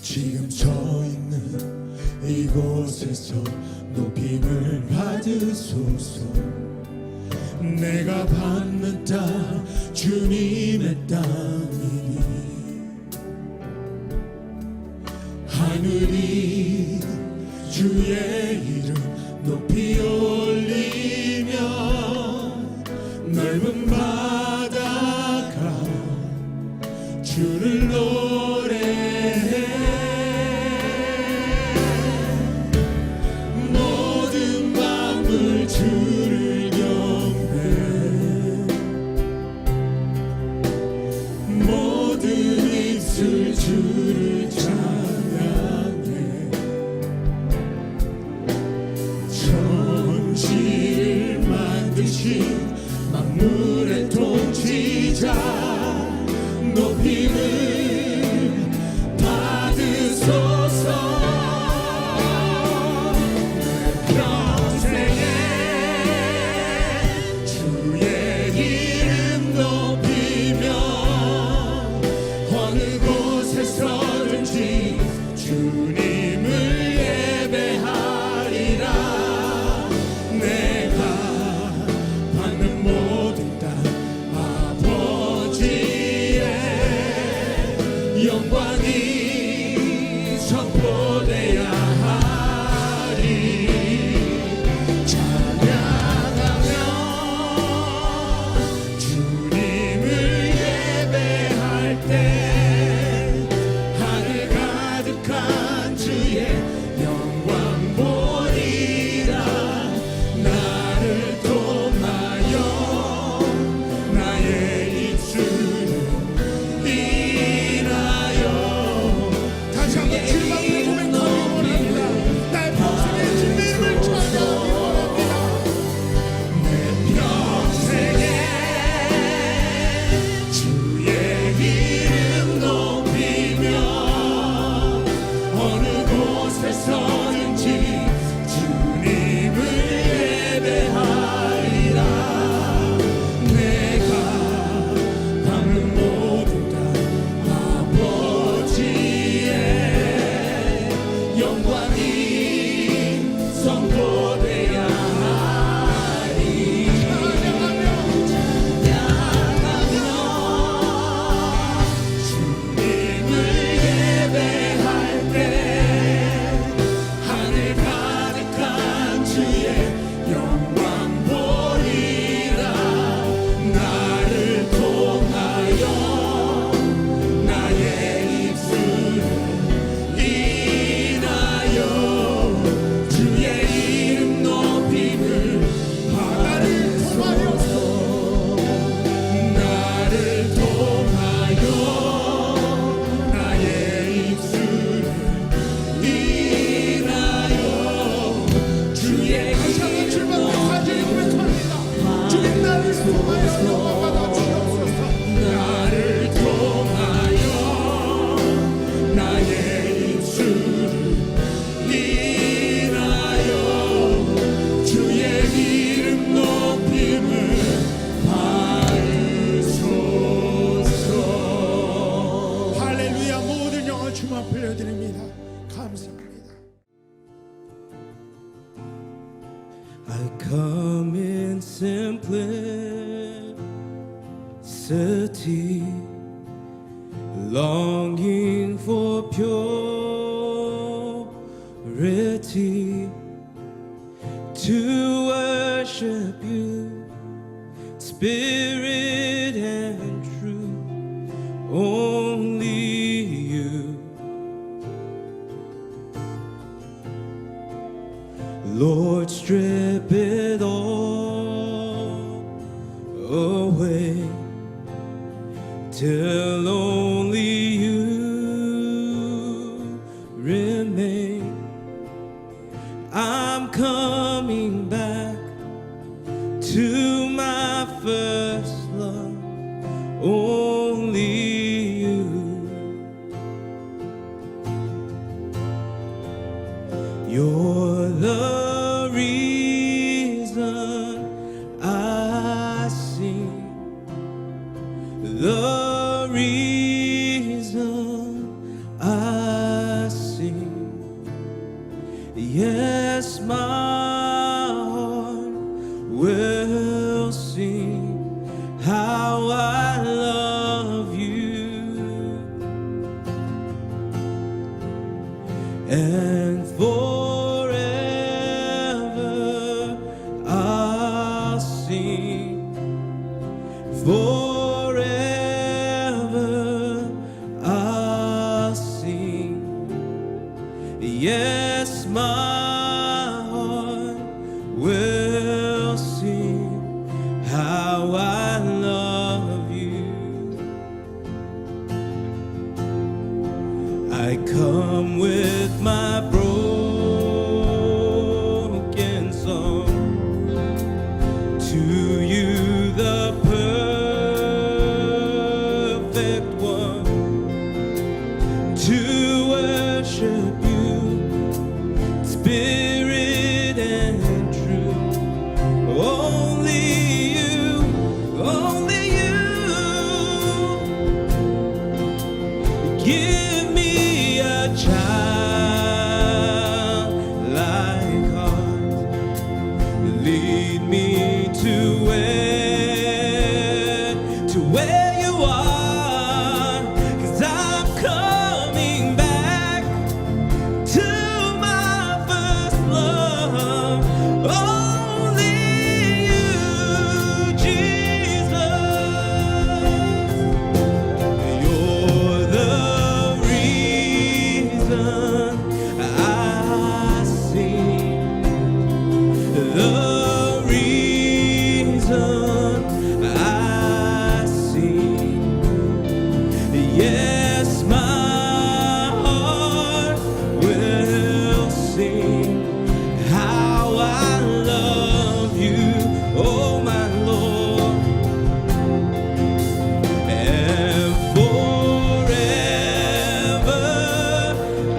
지금 서 있는 이곳에서 높임을 받으소서. 내가 받는 땅 주님의 땅이니 하늘이 주의 이름 높이 올리며 넓은 바다가 주를 노래해. 모든 만물 주를 경배해. 모든 입술 주를 찬양해. 천지를 만드신 만물의 통치자 높임을 받으소서. 평생에 주의 이름 높이며 어느 곳에서든지 주님을 예배하리라. 내가 받는 모든 땅 아버지의 영광이 선포되어야 하리. 찬양하며 주님을 예배할 때 하늘 가득한 주의 영광 보리라. 나를 통하여 나의 입술을 인하여. 다시 한번 주님 앞에 고백하기 원합니다. 나의 평생에 주님의 이름을 찬양하기 원합니다. 내 평생에 주의 이름 높이며 어느 곳에서든지 주님을 예배하리라. 내가 받는 모든 땅 아버지의 영광이 선포되어야 하리. 찬양하며 주님을 예배할 때 하늘 가득한 주의 영광 보리라. 나를 통하여 나의 입술을 인하여 주의 이름 높임을 받으소서. 나를 통하여 나의 입술을 인하여 주의 이름 높임을 주님 나를 통하여 영광 받아 주옵소서. 나를 통하여 나의 입술을 인하여 주의 이름 높임을 받으소서. 할렐루야. 모든 영광 주님 앞에 올려드립니다. 감사합니다. I come in simplicity, longing for purity, to worship you, spirit and truth, only you. Lord, strip it all away till only you remain. I'm coming back to my first love, only you. You're the reason I sing. the reason I sing. Yes, my heart will sing how I love you, and forever I'll sing. Forever I'll sing. Yes, my heart will sing how I love you. I come with my broken song to you, the perfect one, to worship you, spirit and truth. Only you, only you. Give me a childlike heart, lead me to where you are, 'cause I'm coming back to my first love. Only you, Jesus. You're the reason I sing, the reason I sing. Yes, my heart will sing how I love you, oh my Lord, and forever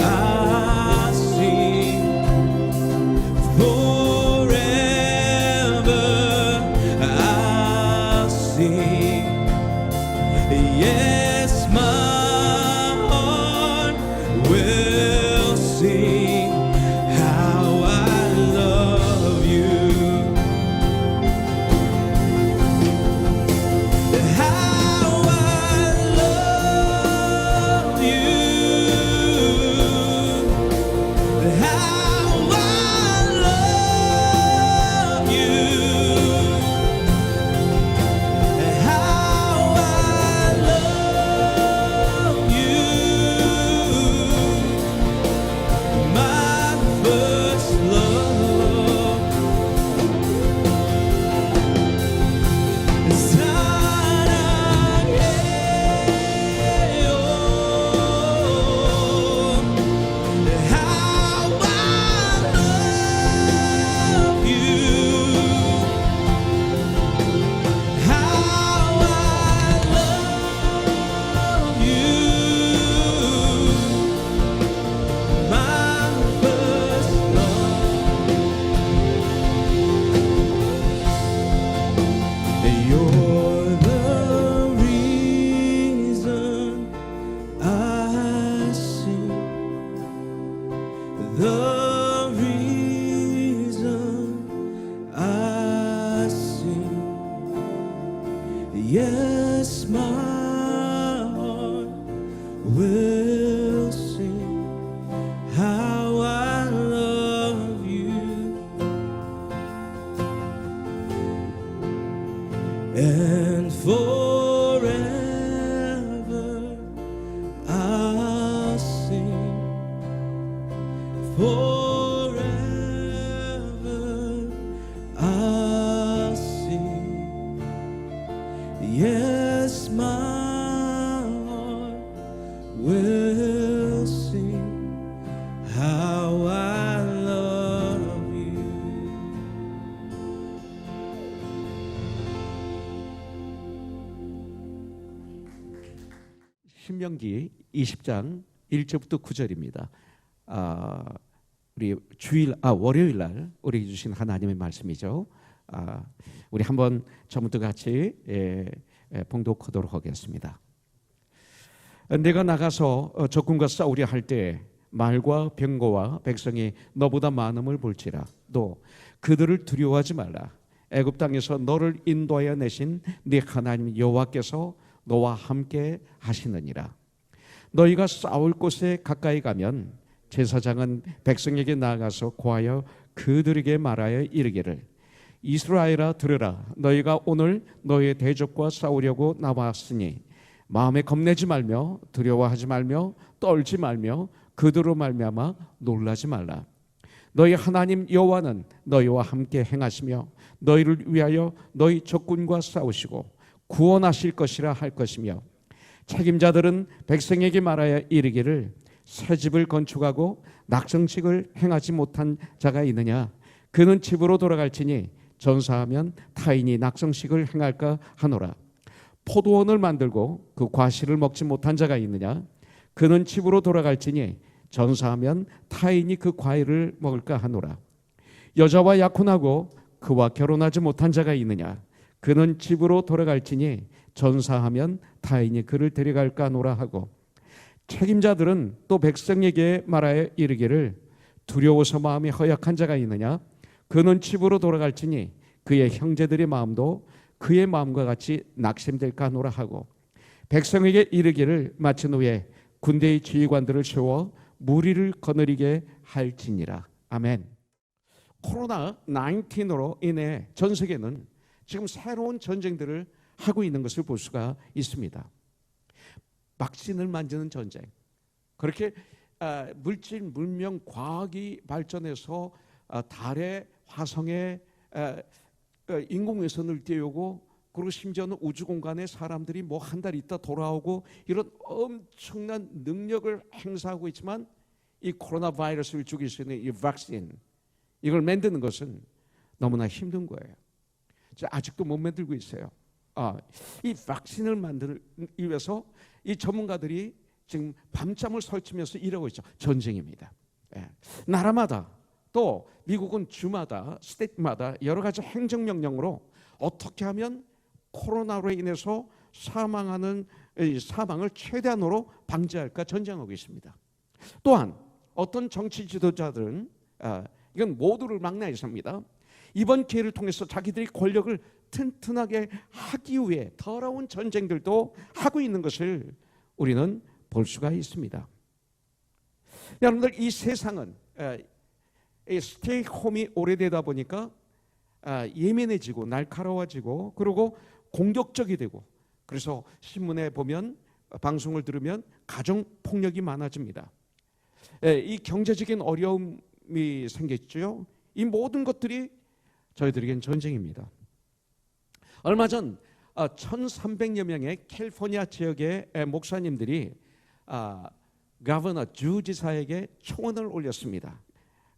I'll sing. Forever I'll sing. Yes, my heart will sing how I love you, how I love you, how I love you, how I love you, my first love. How I love you, how I love you, my first love. You're the reason I sing, the reason I sing. Yes, my heart will sing how I love you, and forever I'll sing. Forever I'll sing. Yes, my heart will sing how I love you. 신명기 20장 1절부터 9절입니다. 우리 월요일 날 우리 주신 하나님의 말씀이죠. 우리 한번 처음부터 같이 봉독하도록 하겠습니다. 내가 나가서 적군과 싸우려 할 때 말과 병거와 백성이 너보다 많음을 볼지라. 또 그들을 두려워하지 말라. 애굽 땅에서 너를 인도하여 내신 네 하나님 여호와께서 너와 함께 하시느니라. 너희가 싸울 곳에 가까이 가면 제사장은 백성에게 나아가서 고하여 그들에게 말하여 이르기를 이스라엘아 들으라. 너희가 오늘 너희의 대적과 싸우려고 나왔으니 마음에 겁내지 말며 두려워하지 말며 떨지 말며 그들로 말미암아 놀라지 말라. 너희 하나님 여호와는 너희와 함께 행하시며 너희를 위하여 너희 적군과 싸우시고 구원하실 것이라 할 것이며 책임자들은 백성에게 말하여 이르기를 새 집을 건축하고 낙성식을 행하지 못한 자가 있느냐. 그는 집으로 돌아갈지니 전사하면 타인이 낙성식을 행할까 하노라. 포도원을 만들고 그 과실을 먹지 못한 자가 있느냐. 그는 집으로 돌아갈지니 전사하면 타인이 그 과일을 먹을까 하노라. 여자와 약혼하고 그와 결혼하지 못한 자가 있느냐. 그는 집으로 돌아갈지니 전사하면 타인이 그를 데려갈까 하노라 하고 책임자들은 또 백성에게 말하여 이르기를 두려워서 마음이 허약한 자가 있느냐. 그는 집으로 돌아갈지니 그의 형제들의 마음도 그의 마음과 같이 낙심될까 하노라 하고 백성에게 이르기를 마친 후에 군대의 지휘관들을 세워 무리를 거느리게 할지니라. 아멘. 코로나 19으로 인해 전 세계는 지금 새로운 전쟁들을 하고 있는 것을 볼 수가 있습니다. 박신을 만드는 전쟁. 그렇게 물질, 문명, 과학이 발전해서 달에 화성에 인공위성을 띄우고 그리고 심지어는 우주공간에 사람들이 뭐 한 달 있다 돌아오고 이런 엄청난 능력을 행사하고 있지만 이 코로나 바이러스를 죽일 수 있는 이 백신 이걸 만드는 것은 너무나 힘든 거예요. 아직도 못 만들고 있어요. 이 백신을 만들기 위해서 이 전문가들이 지금 밤잠을 설치면서 일하고 있죠. 전쟁입니다. 나라마다 또 미국은 주마다 스테이트마다 여러 가지 행정명령으로 어떻게 하면 코로나로 인해서 사망을 최대한으로 방지할까 전쟁하고 있습니다. 또한 어떤 정치 지도자들은 이건 모두를 망라해서입니다. 이번 기회를 통해서 자기들이 권력을 튼튼하게 하기 위해 더러운 전쟁들도 하고 있는 것을 우리는 볼 수가 있습니다. 여러분들 이 세상은 스테이홈이 오래되다 보니까 예민해지고 날카로워지고 그리고 공격적이 되고 그래서 신문에 보면 방송을 들으면 가정폭력이 많아집니다. 이 경제적인 어려움이 생겼죠. 이 모든 것들이 저희들에겐 전쟁입니다. 얼마 전 1,300여 명의 캘리포니아 지역의 목사님들이 주지사에게 청원을 올렸습니다.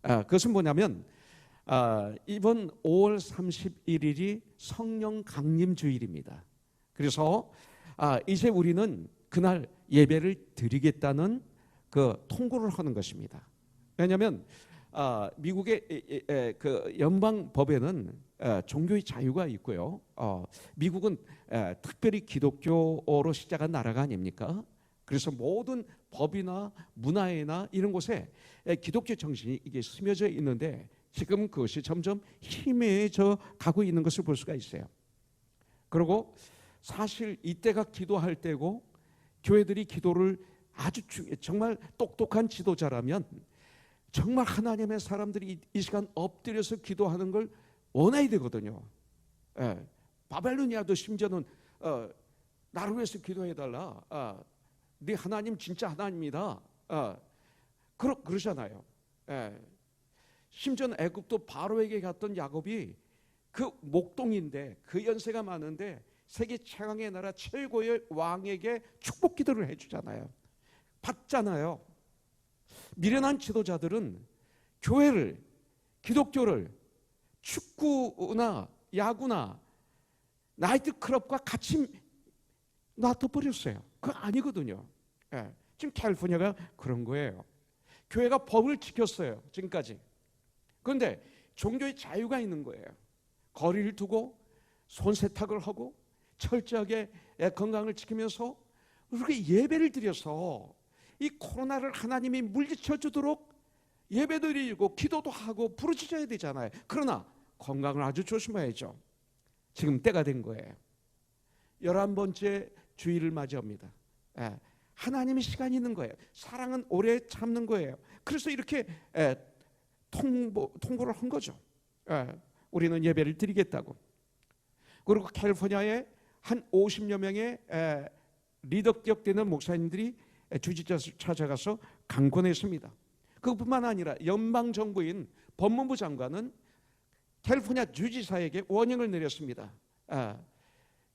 그것은 뭐냐면 이번 5월 31일이 성령 강림 주일입니다. 그래서 이제 우리는 그날 예배를 드리겠다는 그 통고를 하는 것입니다. 왜냐하면 미국의 그 연방 법에는 종교의 자유가 있고요. 미국은 특별히 기독교로 시작한 나라가 아닙니까? 그래서 모든 법이나 문화에나 이런 곳에 기독교 정신이 이게 스며져 있는데 지금 그것이 점점 희미해져 가고 있는 것을 볼 수가 있어요. 그리고 사실 이때가 기도할 때고 교회들이 기도를 아주 정말 똑똑한 지도자라면 정말 하나님의 사람들이 이 시간 엎드려서 기도하는 걸 원해야 되거든요. 바벨로니아도 심지어는 나를 위해서 기도해달라. 네 하나님 진짜 하나님이다. 그러잖아요. 심지어는 애굽도 바로에게 갔던 야곱이 그 목동인데 그 연세가 많은데 세계 최강의 나라 최고의 왕에게 축복 기도를 해주잖아요. 받잖아요. 미련한 지도자들은 교회를 기독교를 축구나 야구나 나이트클럽과 같이 놔둬버렸어요. 그거 아니거든요. 지금 캘리포니아가 그런 거예요. 교회가 법을 지켰어요. 지금까지. 그런데 종교의 자유가 있는 거예요. 거리를 두고 손세탁을 하고 철저하게 건강을 지키면서 우리가 예배를 드려서 이 코로나를 하나님이 물리쳐 주도록 예배도 드리고 기도도 하고 부르짖어야 되잖아요. 그러나 건강을 아주 조심해야죠. 지금 때가 된 거예요. 11번째 주일을 맞이합니다. 하나님의 시간이 있는 거예요. 사랑은 오래 참는 거예요. 그래서 이렇게 통보를 한 거죠. 우리는 예배를 드리겠다고. 그리고 캘리포니아에 한 50여 명의 리더격 되는 목사님들이 주지사를 찾아가서 강권했습니다. 그것뿐만 아니라 연방정부인 법무부 장관은 캘리포니아 주지사에게 워닝을 내렸습니다.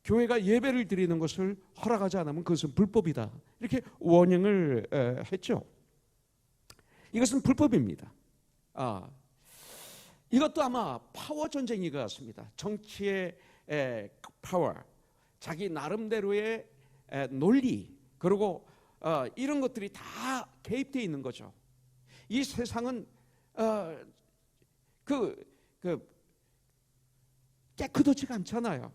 교회가 예배를 드리는 것을 허락하지 않으면 그것은 불법이다. 이렇게 워닝을 했죠. 이것은 불법입니다. 이것도 아마 파워 전쟁인 것 같습니다. 정치의 파워, 자기 나름대로의 논리, 그리고 이런 것들이 다 개입되어 있는 거죠. 이 세상은 깨끗하지가 않잖아요.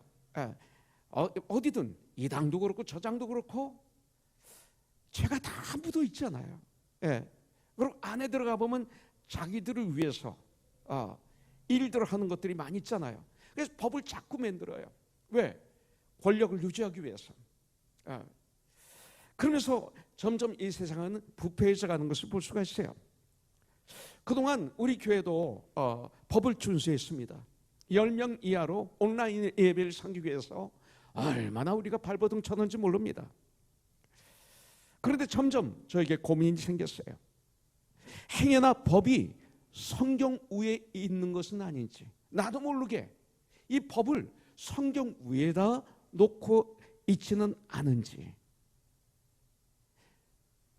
어디든 이 당도 그렇고 저 당도 그렇고 죄가 다 묻어 있잖아요. 그리고 안에 들어가 보면 자기들을 위해서 일들을 하는 것들이 많이 있잖아요. 그래서 법을 자꾸 만들어요. 왜? 권력을 유지하기 위해서. 그러면서 점점 이 세상은 부패해져 가는 것을 볼 수가 있어요. 그동안 우리 교회도 법을 준수했습니다. 10명 이하로 온라인 예배를 섬기기 위해서 얼마나 우리가 발버둥 쳤는지 모릅니다. 그런데 점점 저에게 고민이 생겼어요. 행여나 법이 성경 위에 있는 것은 아닌지, 나도 모르게 이 법을 성경 위에다 놓고 있지는 않은지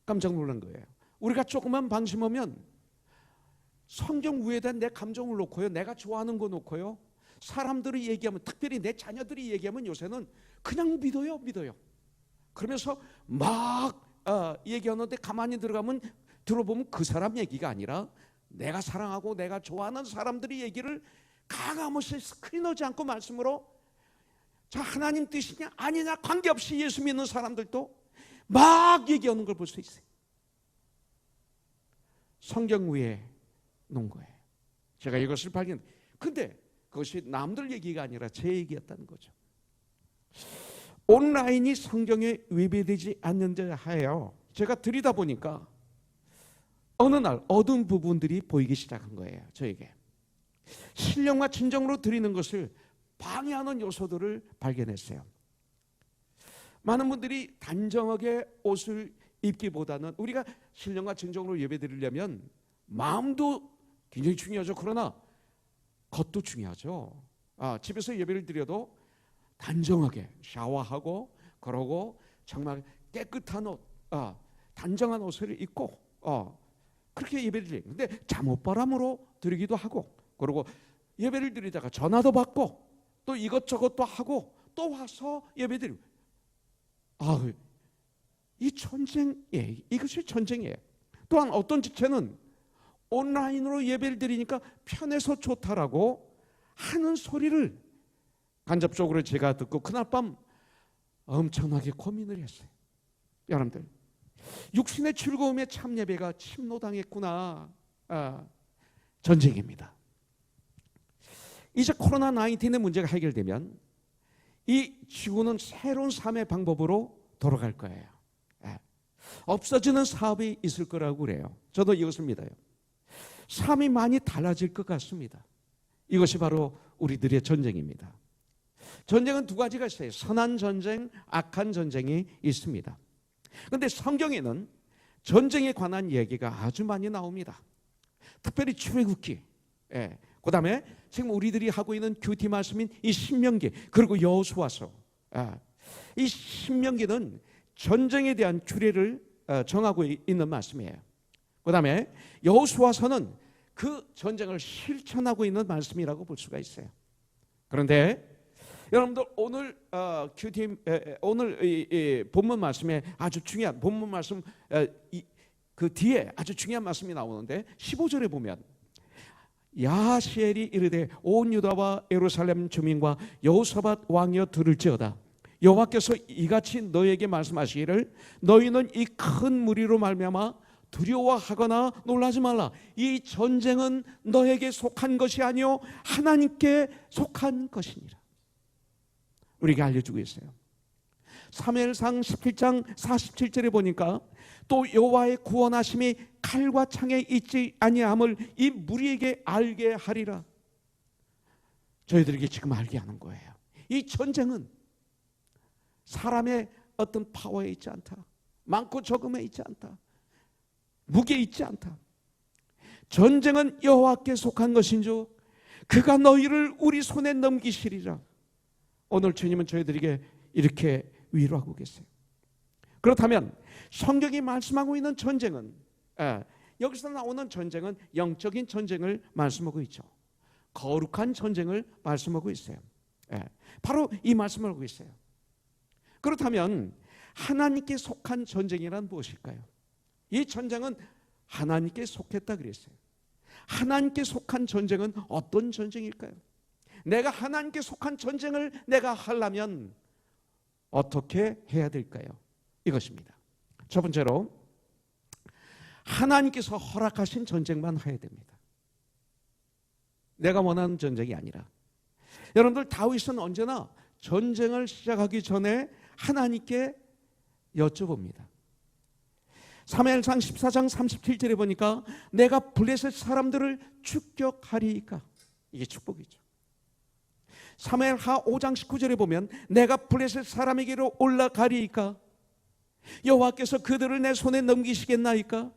깜짝 놀란 거예요. 우리가 조금만 방심하면 성경 위에다 내 감정을 놓고요, 내가 좋아하는 거 놓고요, 사람들이 얘기하면, 특별히 내 자녀들이 얘기하면 요새는 그냥 믿어요. 그러면서 막 얘기하는데 가만히 들어보면 그 사람 얘기가 아니라 내가 사랑하고 내가 좋아하는 사람들이 얘기를 가감없이 스크린하지 않고 말씀으로 자, 하나님 뜻이냐 아니냐 관계없이 예수 믿는 사람들도 막 얘기하는 걸 볼 수 있어요. 성경 위에 놓은 거예요. 제가 이것을 근데 그것이 남들 얘기가 아니라 제 얘기였다는 거죠. 온라인이 성경에 위배되지 않는데 하여 제가 드리다 보니까 어느 날 어두운 부분들이 보이기 시작한 거예요. 저에게 신령과 진정으로 드리는 것을 방해하는 요소들을 발견했어요. 많은 분들이 단정하게 옷을 입기보다는, 우리가 신령과 진정으로 예배드리려면 마음도 굉장히 중요하죠. 그러나 겉도 중요하죠. 집에서 예배를 드려도 단정하게 샤워하고 그러고 정말 깨끗한 옷, 단정한 옷을 입고 그렇게 예배를 드려요. 근데 잠옷바람으로 드리기도 하고, 그리고 예배를 드리다가 전화도 받고 또 이것저것도 하고 또 와서 예배드리고, 이 전쟁이에요. 이것이 전쟁이에요. 또한 어떤 지체는 온라인으로 예배를 드리니까 편해서 좋다라고 하는 소리를 간접적으로 제가 듣고 그날 밤 엄청나게 고민을 했어요. 여러분들, 육신의 즐거움에 참 예배가 침노당했구나. 전쟁입니다. 이제 코로나19의 문제가 해결되면 이 지구는 새로운 삶의 방법으로 돌아갈 거예요. 없어지는 사업이 있을 거라고 그래요. 저도 이것을 믿어요. 삶이 많이 달라질 것 같습니다. 이것이 바로 우리들의 전쟁입니다. 전쟁은 두 가지가 있어요. 선한 전쟁, 악한 전쟁이 있습니다. 그런데 성경에는 전쟁에 관한 얘기가 아주 많이 나옵니다. 특별히 출애굽기, 그 다음에 지금 우리들이 하고 있는 큐티 말씀인 이 신명기, 그리고 여호수아서. 이 신명기는 전쟁에 대한 규례를 정하고 있는 말씀이에요. 그 다음에 여호수아서는 그 전쟁을 실천하고 있는 말씀이라고 볼 수가 있어요. 그런데 여러분들 오늘 오늘 이 본문 말씀에 아주 중요한 본문 말씀 그 뒤에 아주 중요한 말씀이 나오는데 15절에 보면 야하시엘이 이르되 온 유다와 예루살렘 주민과 여호사밧 왕이여 들을지어다. 여호와께서 이같이 너에게 말씀하시기를 너희는 이 큰 무리로 말미암아 두려워하거나 놀라지 말라. 이 전쟁은 너에게 속한 것이 아니요 하나님께 속한 것이니라. 우리에게 알려주고 있어요. 사무엘상 17장 47절에 보니까 또 여호와의 구원하심이 칼과 창에 있지 아니함을 이 무리에게 알게 하리라. 저희들에게 지금 알게 하는 거예요. 이 전쟁은 사람의 어떤 파워에 있지 않다. 많고 적음에 있지 않다. 무게에 있지 않다. 전쟁은 여호와께 속한 것인즉 그가 너희를 우리 손에 넘기시리라. 오늘 주님은 저희들에게 이렇게 위로하고 계세요. 그렇다면 성경이 말씀하고 있는 전쟁은 여기서 나오는 전쟁은 영적인 전쟁을 말씀하고 있죠. 거룩한 전쟁을 말씀하고 있어요. 바로 이 말씀을 하고 있어요. 그렇다면 하나님께 속한 전쟁이란 무엇일까요? 이 전쟁은 하나님께 속했다 그랬어요. 하나님께 속한 전쟁은 어떤 전쟁일까요? 내가 하나님께 속한 전쟁을 내가 하려면 어떻게 해야 될까요? 이것입니다. 첫 번째로 하나님께서 허락하신 전쟁만 해야 됩니다. 내가 원하는 전쟁이 아니라. 여러분들 다윗은 언제나 전쟁을 시작하기 전에 하나님께 여쭤봅니다. 사무엘상 14장 37절에 보니까 내가 블레셋 사람들을 축격하리이까. 이게 축복이죠. 사무엘하 5장 19절에 보면 내가 블레셋 사람에게로 올라가리이까. 여호와께서 그들을 내 손에 넘기시겠나이까.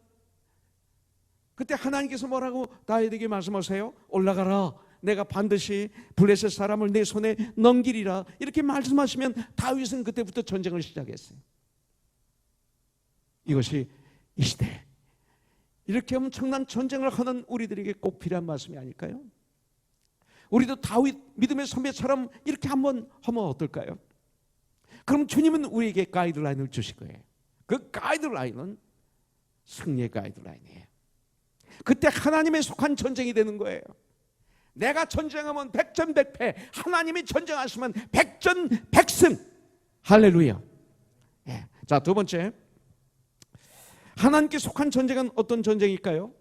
그때 하나님께서 뭐라고 다윗에게 말씀하세요? 올라가라. 내가 반드시 블레셋 사람을 내 손에 넘기리라. 이렇게 말씀하시면 다윗은 그때부터 전쟁을 시작했어요. 이것이 이 시대 이렇게 엄청난 전쟁을 하는 우리들에게 꼭 필요한 말씀이 아닐까요? 우리도 다윗 믿음의 선배처럼 이렇게 한번 하면 어떨까요? 그럼 주님은 우리에게 가이드라인을 주실 거예요. 그 가이드라인은 승리의 가이드라인이에요. 그때 하나님에 속한 전쟁이 되는 거예요. 내가 전쟁하면 백전백패, 하나님이 전쟁하시면 백전백승. 할렐루야. 자, 두 번째, 하나님께 속한 전쟁은 어떤 전쟁일까요?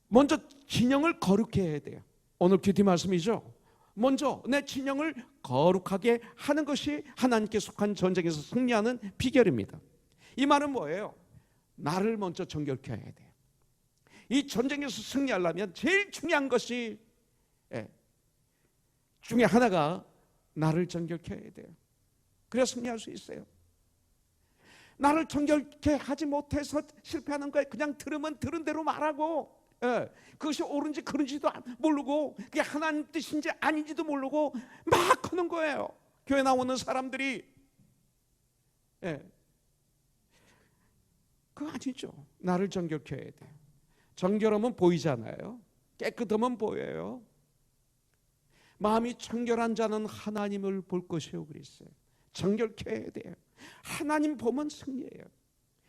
먼저 진영을 거룩히 해야 돼요. 오늘 큐티 말씀이죠. 먼저 내 진영을 거룩하게 하는 것이 하나님께 속한 전쟁에서 승리하는 비결입니다. 이 말은 뭐예요? 나를 먼저 정결케 해야 돼요. 이 전쟁에서 승리하려면 제일 중요한 것이 중에 하나가 나를 정결케 해야 돼요. 그래야 승리할 수 있어요. 나를 정결케 하지 못해서 실패하는 거예요. 그냥 들으면 들은 대로 말하고 그것이 옳은지 그른지도 모르고 그게 하나님 뜻인지 아닌지도 모르고 막 하는 거예요. 교회 나오는 사람들이 그거 아니죠. 나를 정결케 해야 돼요. 정결하면 보이잖아요. 깨끗하면 보여요. 마음이 청결한 자는 하나님을 볼 것이요 그랬어요. 정결케 해야 돼요. 하나님 보면 승리예요.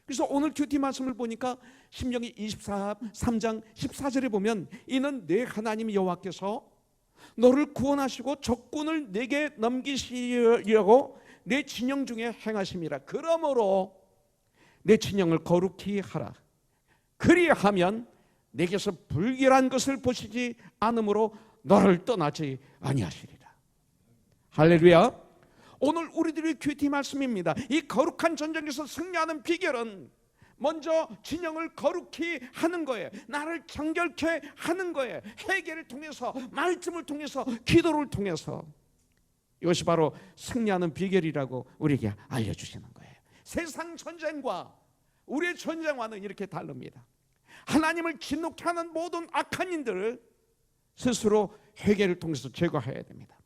그래서 오늘 큐티 말씀을 보니까 신명기 23장 14절에 보면 이는 내 하나님 여호와께서 너를 구원하시고 적군을 내게 넘기시려고 내 진영 중에 행하심이라. 그러므로 내 진영을 거룩히 하라. 그리하면 내게서 불결한 것을 보시지 않으므로 너를 떠나지 아니하시리라. 할렐루야. 오늘 우리들의 큐티 말씀입니다. 이 거룩한 전쟁에서 승리하는 비결은 먼저 진영을 거룩히 하는 거예요. 나를 정결케 하는 거예요. 회개를 통해서, 말씀을 통해서, 기도를 통해서. 이것이 바로 승리하는 비결이라고 우리에게 알려주시는 거예요. 세상 전쟁과 우리의 전쟁과는 이렇게 다릅니다. 하나님을 진노케 하는 모든 악한 인들을 스스로 회개를 통해서 제거해야 됩니다.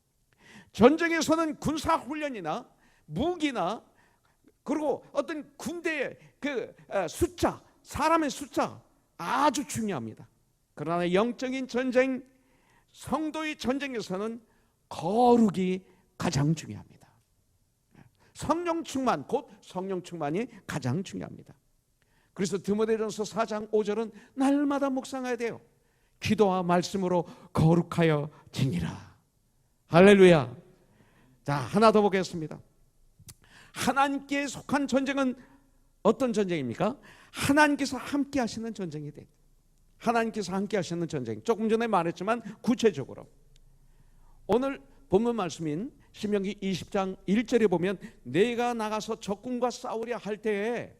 전쟁에서는 군사훈련이나 무기나 그리고 어떤 군대의 그 숫자, 사람의 숫자 아주 중요합니다. 그러나 영적인 전쟁, 성도의 전쟁에서는 거룩이 가장 중요합니다. 성령 충만, 곧 성령 충만이 가장 중요합니다. 그래서 디모데전서 4장 5절은 날마다 묵상해야 돼요. 기도와 말씀으로 거룩하여 지니라. 할렐루야. 자, 하나 더 보겠습니다. 하나님께 속한 전쟁은 어떤 전쟁입니까? 하나님께서 함께 하시는 전쟁이 돼. 하나님께서 함께 하시는 전쟁. 조금 전에 말했지만 구체적으로 오늘 본문 말씀인 신명기 20장 1절에 보면 내가 나가서 적군과 싸우려 할 때에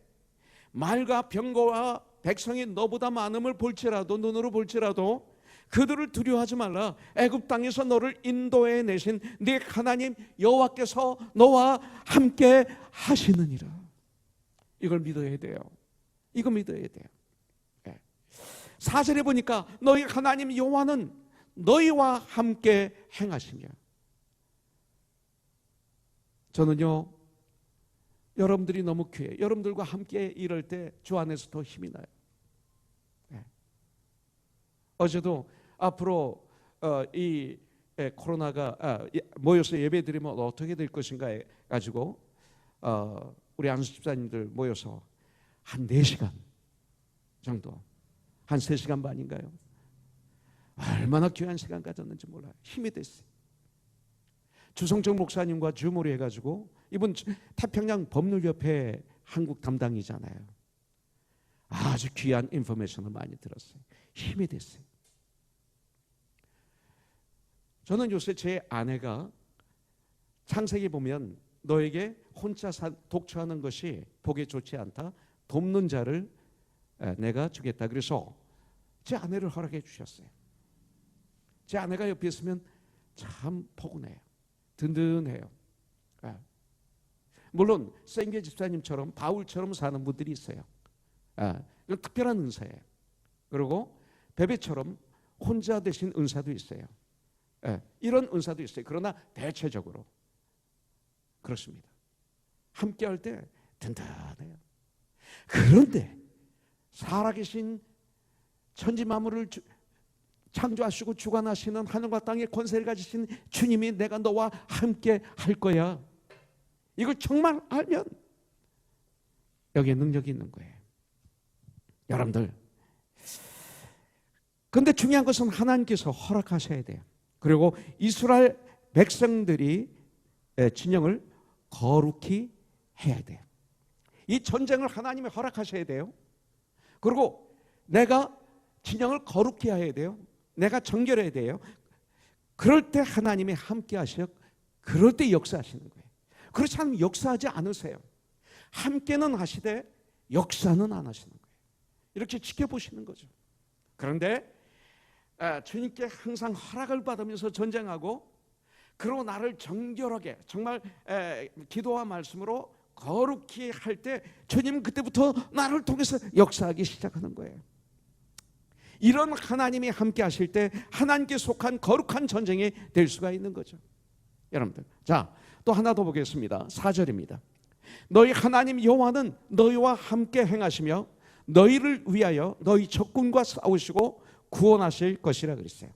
말과 병거와 백성이 너보다 많음을 볼지라도 눈으로 볼지라도 그들을 두려워하지 말라. 애굽 땅에서 너를 인도해 내신 네 하나님 여호와께서 너와 함께 하시느니라. 이걸 믿어야 돼요. 이거 믿어야 돼요. 4절에 보니까 너희 하나님 여호와는 너희와 함께 행하시며. 저는요, 여러분들이 너무 귀해. 여러분들과 함께 이럴 때 주 안에서 더 힘이 나요. 어제도 앞으로 이 코로나가 모여서 예배 드리면 어떻게 될 것인가 가지고 우리 안수 집사님들 모여서 한 4시간 정도, 한 3시간 반인가요? 얼마나 귀한 시간 가졌는지 몰라요. 힘이 됐어요. 주성정 목사님과 주모리 해가지고, 이분 태평양 법률협회 한국 담당이잖아요. 아주 귀한 인포메이션을 많이 들었어요. 힘이 됐어요. 저는 요새 제 아내가 창세기 보면 너에게 혼자 독처하는 것이 보기 좋지 않다. 돕는 자를 내가 주겠다. 그래서 제 아내를 허락해 주셨어요. 제 아내가 옆에 있으면 참 포근해요. 든든해요. 물론 생계 집사님처럼 바울처럼 사는 분들이 있어요. 이건 특별한 은사예요. 그리고 베베처럼 혼자 되신 은사도 있어요. 이런 은사도 있어요. 그러나 대체적으로 그렇습니다. 함께 할 때 든든해요. 그런데 살아계신 천지만물을 창조하시고 주관하시는 하늘과 땅의 권세를 가지신 주님이 내가 너와 함께 할 거야. 이걸 정말 알면 여기에 능력이 있는 거예요. 여러분들, 그런데 중요한 것은 하나님께서 허락하셔야 돼요. 그리고 이스라엘 백성들이 진영을 거룩히 해야 돼요. 이 전쟁을 하나님이 허락하셔야 돼요. 그리고 내가 진영을 거룩히 해야 돼요. 내가 정결해야 돼요. 그럴 때 하나님이 함께 하셔. 그럴 때 역사하시는 거예요. 그렇지 않으면 역사하지 않으세요. 함께는 하시되 역사는 안 하시는 거예요. 이렇게 지켜보시는 거죠. 그런데 주님께 항상 허락을 받으면서 전쟁하고, 그리고 나를 정결하게 정말 기도와 말씀으로 거룩히 할 때 주님은 그때부터 나를 통해서 역사하기 시작하는 거예요. 이런 하나님이 함께 하실 때 하나님께 속한 거룩한 전쟁이 될 수가 있는 거죠. 여러분들, 자, 또 하나 더 보겠습니다. 4절입니다. 너희 하나님 여호와는 너희와 함께 행하시며 너희를 위하여 너희 적군과 싸우시고 구원하실 것이라 그랬어요.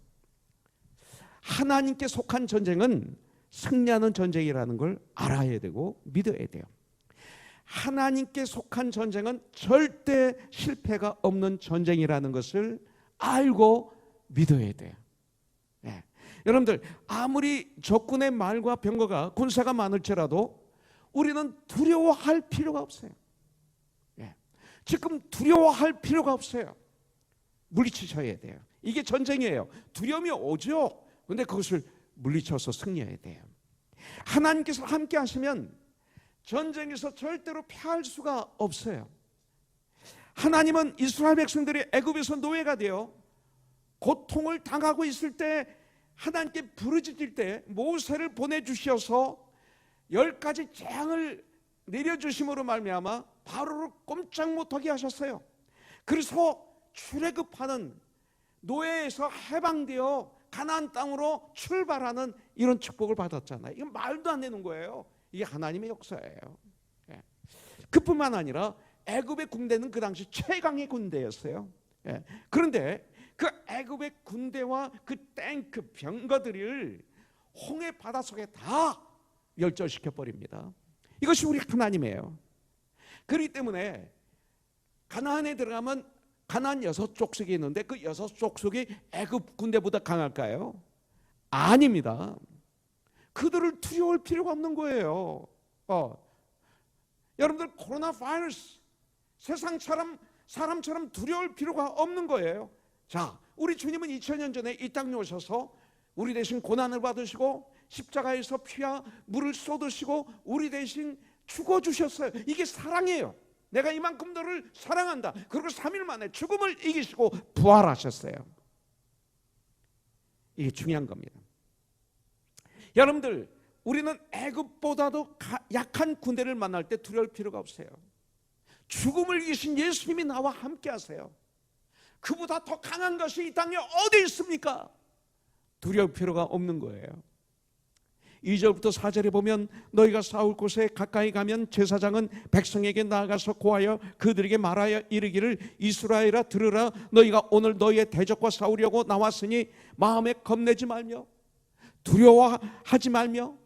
하나님께 속한 전쟁은 승리하는 전쟁이라는 걸 알아야 되고 믿어야 돼요. 하나님께 속한 전쟁은 절대 실패가 없는 전쟁이라는 것을 알고 믿어야 돼요. 여러분들, 아무리 적군의 말과 병거가 군사가 많을지라도 우리는 두려워할 필요가 없어요. 지금 두려워할 필요가 없어요. 물리치셔야 돼요. 이게 전쟁이에요. 두려움이 오죠. 그런데 그것을 물리쳐서 승리해야 돼요. 하나님께서 함께 하시면 전쟁에서 절대로 패할 수가 없어요. 하나님은 이스라엘 백성들이 애굽에서 노예가 되어 고통을 당하고 있을 때 하나님께 부르짖을 때 모세를 보내주셔서 10가지 재앙을 내려주심으로 말미암아 바로를 꼼짝 못하게 하셨어요. 그래서 출애굽하는, 노예에서 해방되어 가나안 땅으로 출발하는 이런 축복을 받았잖아요. 이건 말도 안 되는 거예요. 이게 하나님의 역사예요. 그뿐만 아니라 애굽의 군대는 그 당시 최강의 군대였어요. 그런데 그 애굽의 군대와 그 탱크 병거들을 홍해 바닷속에 다 멸절시켜 버립니다. 이것이 우리 하나님이에요. 그렇기 때문에 가나안에 들어가면 가나안 6족속이 있는데 그 6족속이 애굽 군대보다 강할까요? 아닙니다. 그들을 두려워할 필요가 없는 거예요. 여러분들 코로나 바이러스 사람처럼 두려울 필요가 없는 거예요. 자, 우리 주님은 2000년 전에 이 땅에 오셔서 우리 대신 고난을 받으시고 십자가에서 피와 물을 쏟으시고 우리 대신 죽어주셨어요. 이게 사랑이에요. 내가 이만큼 너를 사랑한다. 그리고 3일 만에 죽음을 이기시고 부활하셨어요. 이게 중요한 겁니다. 여러분들, 우리는 애굽보다도 약한 군대를 만날 때 두려울 필요가 없어요. 죽음을 이기신 예수님이 나와 함께 하세요. 그보다 더 강한 것이 이 땅에 어디 있습니까? 두려울 필요가 없는 거예요. 2절부터 4절에 보면 너희가 싸울 곳에 가까이 가면 제사장은 백성에게 나아가서 고하여 그들에게 말하여 이르기를 이스라엘아 들으라 너희가 오늘 너희의 대적과 싸우려고 나왔으니 마음에 겁내지 말며 두려워하지 말며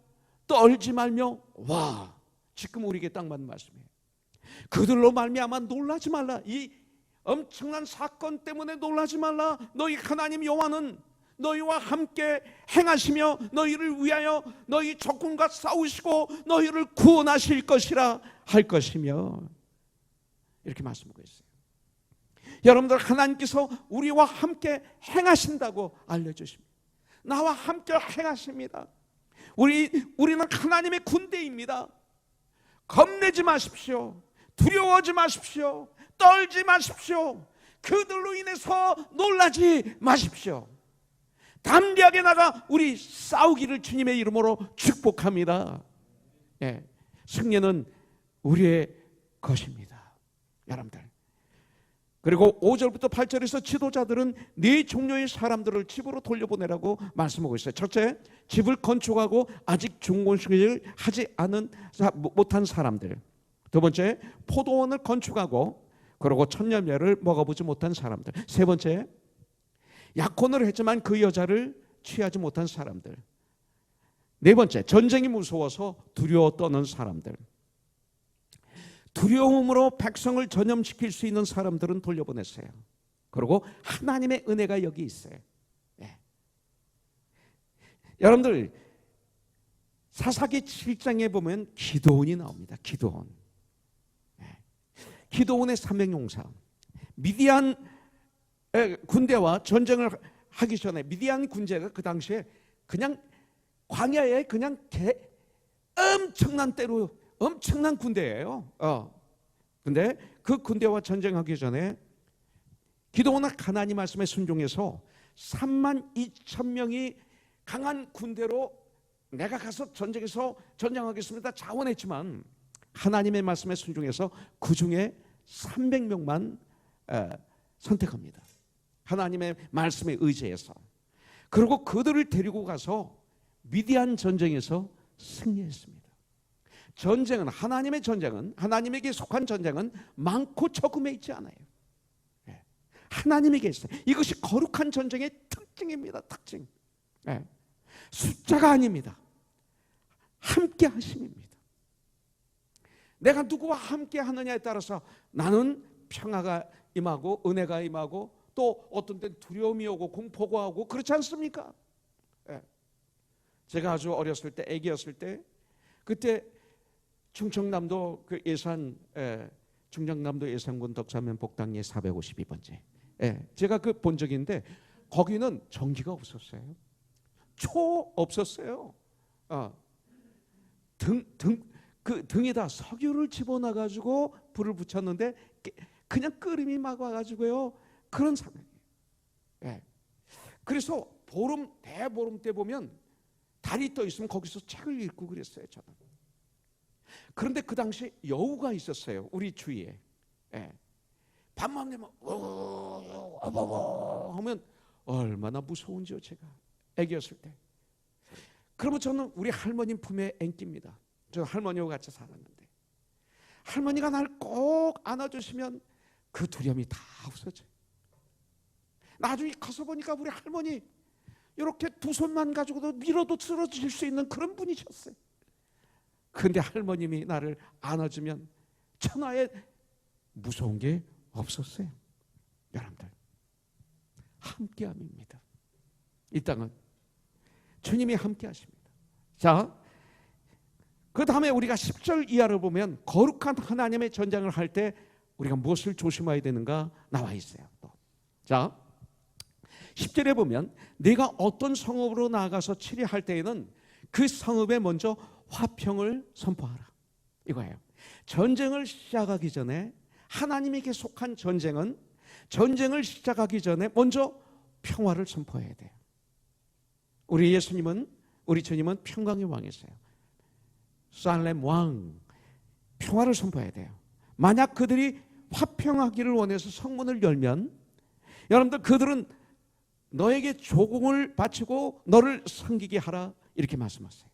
떨지 말며. 와, 지금 우리에게 딱 맞는 말씀이에요. 그들로 말미암아 놀라지 말라. 이 엄청난 사건 때문에 놀라지 말라. 너희 하나님 여호와는 너희와 함께 행하시며 너희를 위하여 너희 적군과 싸우시고 너희를 구원하실 것이라 할 것이며, 이렇게 말씀하고 있어요. 여러분들, 하나님께서 우리와 함께 행하신다고 알려주십니다. 나와 함께 행하십니다. 우리는 하나님의 군대입니다. 겁내지 마십시오. 두려워하지 마십시오. 떨지 마십시오. 그들로 인해서 놀라지 마십시오. 담대하게 나가 우리 싸우기를 주님의 이름으로 축복합니다. 예, 승리는 우리의 것입니다, 여러분들. 그리고 5절부터 8절에서 지도자들은 네 종류의 사람들을 집으로 돌려보내라고 말씀하고 있어요. 첫째, 집을 건축하고 아직 중건식을 하지 못한 사람들. 두 번째, 포도원을 건축하고 그리고 천년야를 먹어보지 못한 사람들. 세 번째, 약혼을 했지만 그 여자를 취하지 못한 사람들. 네 번째, 전쟁이 무서워서 두려워 떠는 사람들. 두려움으로 백성을 전염시킬 수 있는 사람들은 돌려보냈어요. 그리고 하나님의 은혜가 여기 있어요. 네. 여러분들, 사사기 7장에 보면 기드온이 나옵니다. 기드온. 네. 기드온의 사명용사. 미디안 군대와 전쟁을 하기 전에 미디안 군대가 그 당시에 그냥 광야에 그냥 엄청난 군대예요. 근데 그 군대와 전쟁하기 전에 기드온은 하나님 말씀에 순종해서 32,000명이 강한 군대로 내가 가서 전쟁에서 전쟁하겠습니다 자원했지만 하나님의 말씀에 순종해서 그 중에 300명만 선택합니다. 하나님의 말씀에 의지해서. 그리고 그들을 데리고 가서 미디안 전쟁에서 승리했습니다. 전쟁은, 하나님의 전쟁은, 하나님에게 속한 전쟁은 많고 적음에 있지 않아요. 하나님에게 있어요. 이것이 거룩한 전쟁의 특징입니다. 특징. 숫자가 아닙니다. 함께 하심입니다. 내가 누구와 함께 하느냐에 따라서 나는 평화가 임하고 은혜가 임하고 또 어떤 때는 두려움이 오고 공포가 오고 그렇지 않습니까? 제가 아주 어렸을 때, 애기였을 때, 그때 충청남도 그 충청남도 예산군 덕사면 복당리 452번째. 제가 그 본 적이 있는데 거기는 전기가 없었어요. 없었어요. 그 등에다 석유를 집어넣어 가지고 불을 붙였는데 그냥 끓음이 막 와가지고요. 그런 상황이에요. 그래서 대보름 때 보면 달이 떠 있으면 거기서 책을 읽고 그랬어요, 저는. 그런데 그 당시 여우가 있었어요, 우리 주위에. 밤만 되면 하면 얼마나 무서운지요, 제가 애기였을 때. 그러면 저는 우리 할머니 품에 앵깁니다. 저는 할머니와 같이 살았는데 할머니가 날 꼭 안아주시면 그 두려움이 다 없어져요. 나중에 커서 보니까 우리 할머니 이렇게 두 손만 가지고도 밀어도 쓰러질 수 있는 그런 분이셨어요. 그런데 할머님이 나를 안아주면 천하에 무서운 게 없었어요. 여러분들, 함께함입니다. 이 땅은 주님이 함께 하십니다. 자, 그 다음에 우리가 10절 이하를 보면 거룩한 하나님의 전쟁을 할 때 우리가 무엇을 조심해야 되는가 나와 있어요. 또. 자, 10절에 보면 네가 어떤 성읍으로 나아가서 치리할 때에는 그 성읍에 먼저 화평을 선포하라. 이거예요. 전쟁을 시작하기 전에, 하나님에게 속한 전쟁은 전쟁을 시작하기 전에 먼저 평화를 선포해야 돼요. 우리 예수님은, 우리 주님은 평강의 왕이세요. 살렘 왕, 평화를 선포해야 돼요. 만약 그들이 화평하기를 원해서 성문을 열면, 여러분들 그들은 너에게 조공을 바치고 너를 섬기게 하라, 이렇게 말씀하세요.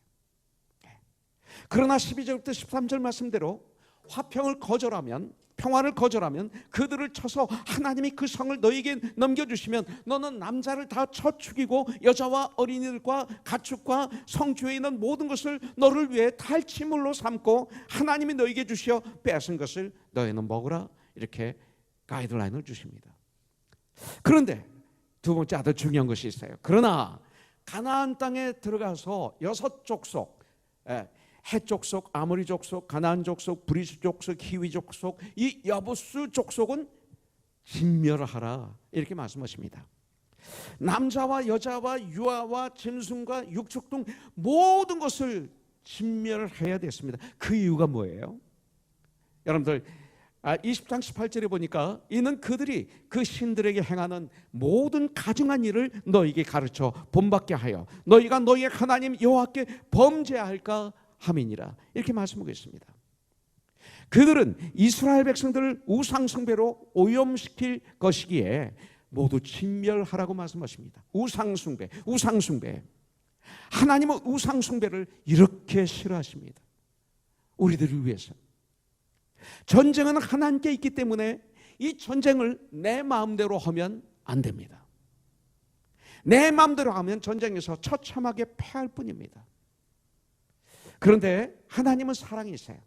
그러나 12절부터 13절 말씀대로 화평을 거절하면, 평화를 거절하면, 그들을 쳐서 하나님이 그 성을 너에게 넘겨주시면 너는 남자를 다 쳐 죽이고 여자와 어린이들과 가축과 성주에 있는 모든 것을 너를 위해 탈취물로 삼고 하나님이 너에게 주시어 빼앗은 것을 너희는 먹으라, 이렇게 가이드라인을 주십니다. 그런데 두 번째 아주 중요한 것이 있어요. 그러나 가나안 땅에 들어가서 6족속, 헷 족속, 아모리 족속, 가나안 족속, 브리스 족속, 히위 족속, 이 여부스 족속은 진멸하라, 이렇게 말씀하십니다. 남자와 여자와 유아와 짐승과 육축 등 모든 것을 진멸해야 됐습니다. 그 이유가 뭐예요? 여러분들 20장 18절에 보니까 이는 그들이 그 신들에게 행하는 모든 가증한 일을 너희에게 가르쳐 본받게 하여 너희가 너희의 하나님 여호와께 범죄할까 함이니라, 이렇게 말씀하고 있습니다. 그들은 이스라엘 백성들을 우상숭배로 오염시킬 것이기에 모두 진멸하라고 말씀하십니다. 우상숭배. 하나님은 우상숭배를 이렇게 싫어하십니다. 우리들을 위해서. 전쟁은 하나님께 있기 때문에 이 전쟁을 내 마음대로 하면 안 됩니다. 내 마음대로 하면 전쟁에서 처참하게 패할 뿐입니다. 그런데 하나님은 사랑이세요.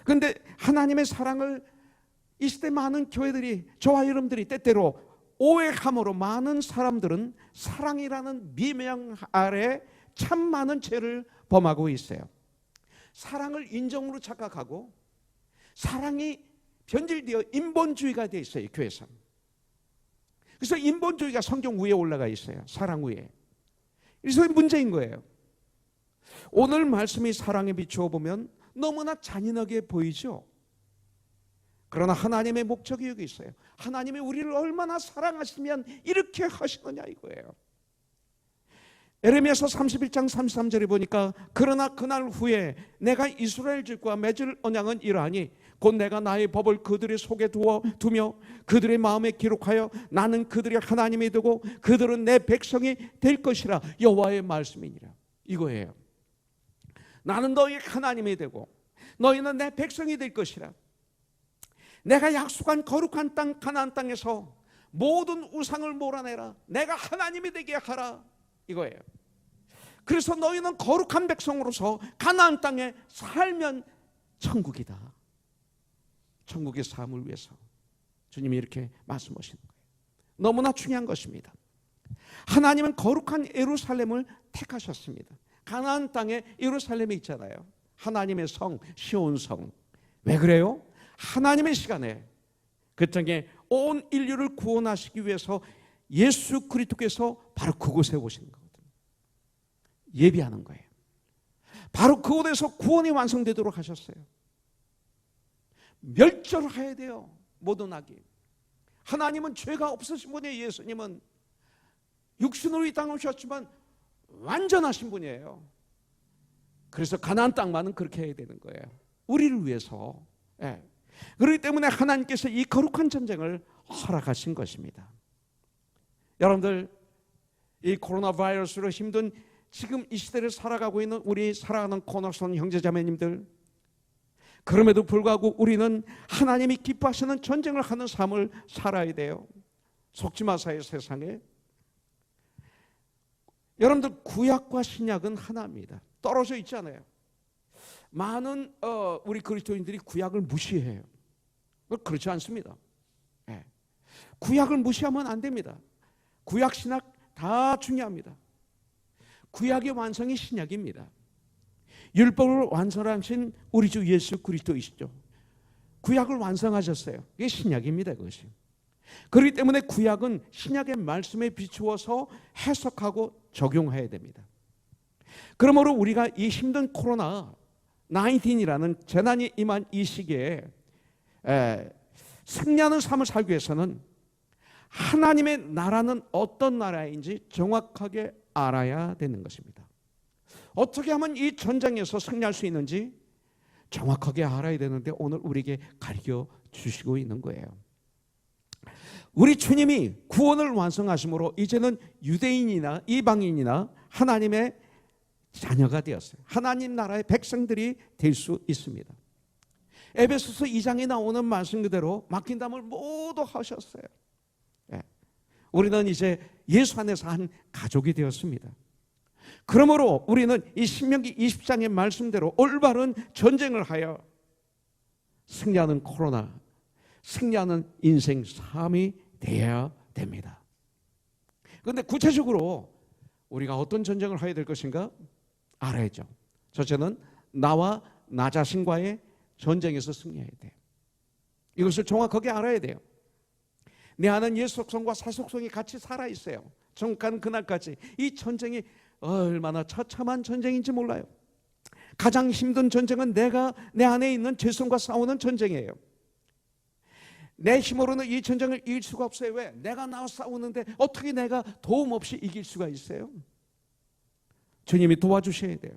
그런데 하나님의 사랑을 이 시대 많은 교회들이, 저와 여러분들이 때때로 오해함으로 많은 사람들은 사랑이라는 미명 아래 참 많은 죄를 범하고 있어요. 사랑을 인정으로 착각하고 사랑이 변질되어 인본주의가 되어 있어요, 교회에서. 그래서 인본주의가 성경 위에 올라가 있어요, 사랑 위에. 그래서 문제인 거예요. 오늘 말씀이 사랑에 비추어 보면 너무나 잔인하게 보이죠. 그러나 하나님의 목적이 여기 있어요. 하나님이 우리를 얼마나 사랑하시면 이렇게 하시느냐, 이거예요. 에레미야서 31장 33절에 보니까 그러나 그날 후에 내가 이스라엘 집과 맺을 언약은 이러하니 곧 내가 나의 법을 그들의 속에 두며 그들의 마음에 기록하여 나는 그들의 하나님이 되고 그들은 내 백성이 될 것이라, 여호와의 말씀이니라, 이거예요. 나는 너희의 하나님이 되고 너희는 내 백성이 될 것이라. 내가 약속한 거룩한 땅 가나안 땅에서 모든 우상을 몰아내라. 내가 하나님이 되게 하라, 이거예요. 그래서 너희는 거룩한 백성으로서 가나안 땅에 살면 천국이다. 천국의 삶을 위해서 주님이 이렇게 말씀하시는 거예요. 너무나 중요한 것입니다. 하나님은 거룩한 예루살렘을 택하셨습니다. 가나안 땅에 예루살렘이 있잖아요. 하나님의 성, 시온성. 왜 그래요? 하나님의 시간에 그 땅에 온 인류를 구원하시기 위해서 예수 그리스도께서 바로 그곳에 오시는 거거든요. 예비하는 거예요. 바로 그곳에서 구원이 완성되도록 하셨어요. 멸절해야 돼요, 모든 악이. 하나님은 죄가 없으신 분이에요. 예수님은 육신으로 이 땅에 오셨지만 완전하신 분이에요. 그래서 가나안 땅만은 그렇게 해야 되는 거예요, 우리를 위해서. 그렇기 때문에 하나님께서 이 거룩한 전쟁을 허락하신 것입니다. 여러분들, 이 코로나 바이러스로 힘든 지금 이 시대를 살아가고 있는 우리 사랑하는 코너손 형제자매님들, 그럼에도 불구하고 우리는 하나님이 기뻐하시는 전쟁을 하는 삶을 살아야 돼요. 속지 마세요, 세상에. 여러분들, 구약과 신약은 하나입니다. 떨어져 있잖아요. 많은 우리 그리스도인들이 구약을 무시해요. 그렇지 않습니다. 구약을 무시하면 안 됩니다. 구약 신약 다 중요합니다. 구약의 완성이 신약입니다. 율법을 완성하신 우리 주 예수 그리스도이시죠. 구약을 완성하셨어요. 이게 신약입니다. 그것이. 그렇기 때문에 구약은 신약의 말씀에 비추어서 해석하고 적용해야 됩니다. 그러므로 우리가 이 힘든 코로나 19이라는 재난이 임한 이 시기에 승리하는 삶을 살기 위해서는 하나님의 나라는 어떤 나라인지 정확하게 알아야 되는 것입니다. 어떻게 하면 이 전쟁에서 승리할 수 있는지 정확하게 알아야 되는데 오늘 우리에게 가르쳐 주시고 있는 거예요. 우리 주님이 구원을 완성하심으로 이제는 유대인이나 이방인이나 하나님의 자녀가 되었어요. 하나님 나라의 백성들이 될 수 있습니다. 에베소서 2장에 나오는 말씀 그대로 맡긴 담을 모두 하셨어요. 우리는 이제 예수 안에서 한 가족이 되었습니다. 그러므로 우리는 이 신명기 20장의 말씀대로 올바른 전쟁을 하여 승리하는 코로나, 승리하는 인생 삶이 되어야 됩니다. 그런데 구체적으로 우리가 어떤 전쟁을 해야 될 것인가 알아야죠. 첫째는 나와 나 자신과의 전쟁에서 승리해야 돼요. 이것을 정확하게 알아야 돼요. 내 안은 옛 속성과 새 속성이 같이 살아있어요. 정확한 그날까지 이 전쟁이 얼마나 처참한 전쟁인지 몰라요. 가장 힘든 전쟁은 내가 내 안에 있는 죄성과 싸우는 전쟁이에요. 내 힘으로는 이 전쟁을 이길 수가 없어요. 왜? 내가 나와 싸우는데 어떻게 내가 도움 없이 이길 수가 있어요? 주님이 도와주셔야 돼요.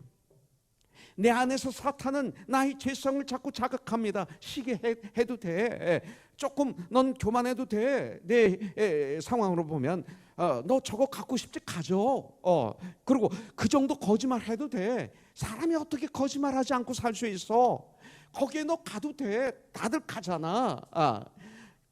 내 안에서 사탄은 나의 죄성을 자꾸 자극합니다. 시게 해도 돼. 조금 넌 교만해도 돼. 내 상황으로 보면 너 저거 갖고 싶지 가져. 그리고 그 정도 거짓말 해도 돼. 사람이 어떻게 거짓말하지 않고 살 수 있어? 거기에 너 가도 돼. 다들 가잖아.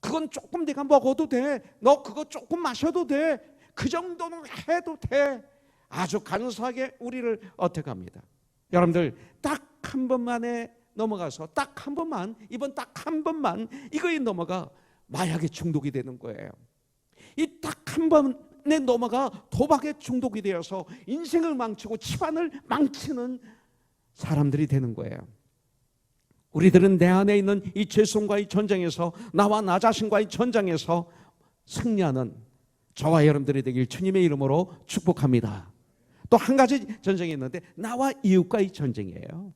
그건 조금 네가 먹어도 돼. 너 그거 조금 마셔도 돼. 그 정도는 해도 돼. 아주 간소하게 우리를 어택합니다. 여러분들 딱 한 번만에 넘어가서 딱 한 번만, 이번 딱 한 번만 이거에 넘어가 마약에 중독이 되는 거예요. 이 딱 한 번에 넘어가 도박에 중독이 되어서 인생을 망치고 집안을 망치는 사람들이 되는 거예요. 우리들은 내 안에 있는 이 죄성과의 전쟁에서, 나와 나 자신과의 전쟁에서 승리하는 저와 여러분들이 되길 주님의 이름으로 축복합니다. 또 한 가지 전쟁이 있는데 나와 이웃과의 전쟁이에요.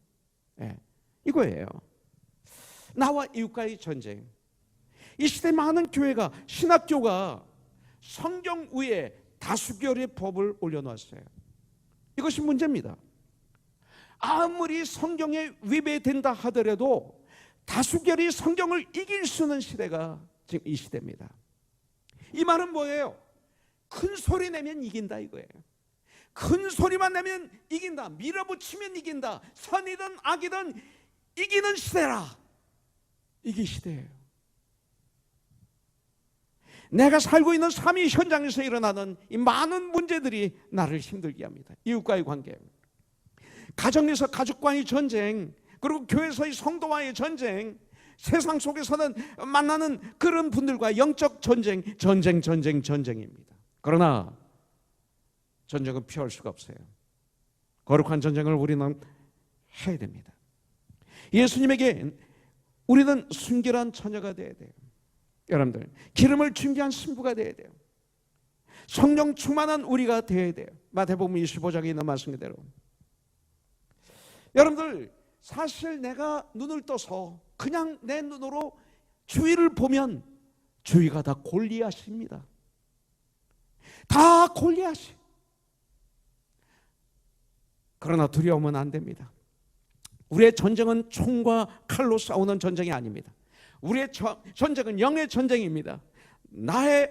이거예요. 나와 이웃과의 전쟁. 이 시대 많은 교회가, 신학교가 성경 위에 다수결의 법을 올려놨어요. 이것이 문제입니다. 아무리 성경에 위배된다 하더라도 다수결이 성경을 이길 수 있는 시대가 지금 이 시대입니다. 이 말은 뭐예요? 큰 소리 내면 이긴다 이거예요. 큰 소리만 내면 이긴다. 밀어붙이면 이긴다. 선이든 악이든 이기는 시대라. 이게 시대예요. 내가 살고 있는 삶의 현장에서 일어나는 이 많은 문제들이 나를 힘들게 합니다. 이웃과의 관계, 가정에서 가족과의 전쟁, 그리고 교회에서의 성도와의 전쟁, 세상 속에서는 만나는 그런 분들과 영적 전쟁입니다. 그러나 전쟁은 피할 수가 없어요. 거룩한 전쟁을 우리는 해야 됩니다. 예수님에게 우리는 순결한 처녀가 되어야 돼요. 여러분들, 기름을 준비한 신부가 되어야 돼요. 성령 충만한 우리가 되어야 돼요. 마태복음 25장에 있는 말씀 그대로. 여러분들, 사실 내가 눈을 떠서 그냥 내 눈으로 주위를 보면 주위가 다 골리앗입니다. 다 골리앗이. 그러나 두려우면 안 됩니다. 우리의 전쟁은 총과 칼로 싸우는 전쟁이 아닙니다. 우리의 전쟁은 영의 전쟁입니다.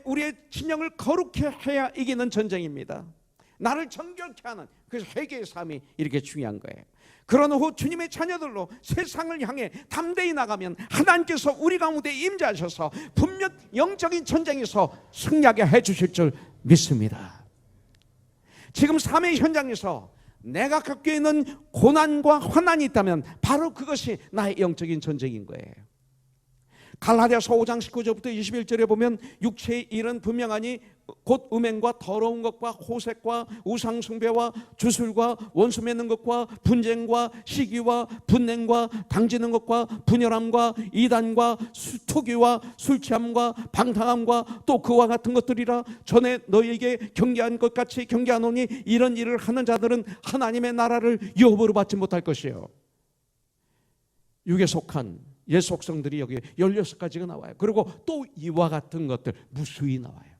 우리의 진영을 거룩히 해야 이기는 전쟁입니다. 나를 정결케 하는, 그래서 회개의 삶이 이렇게 중요한 거예요. 그런 후 주님의 자녀들로 세상을 향해 담대히 나가면 하나님께서 우리 가운데 임재하셔서 분명 영적인 전쟁에서 승리하게 해주실 줄 믿습니다. 지금 삶의 현장에서 내가 갖고 있는 고난과 환난이 있다면 바로 그것이 나의 영적인 전쟁인 거예요. 갈라디아서 5장 19절부터 21절에 보면 육체의 일은 분명하니 곧 음행과 더러운 것과 호색과 우상숭배와 주술과 원수 맺는 것과 분쟁과 시기와 분냉과 당지는 것과 분열함과 이단과 투기와 술취함과 방탕함과 또 그와 같은 것들이라. 전에 너희에게 경계한 것 같이 경계하노니 이런 일을 하는 자들은 하나님의 나라를 유업으로 받지 못할 것이요. 육에 속한 옛 속성들이 여기 16가지가 나와요. 그리고 또 이와 같은 것들 무수히 나와요.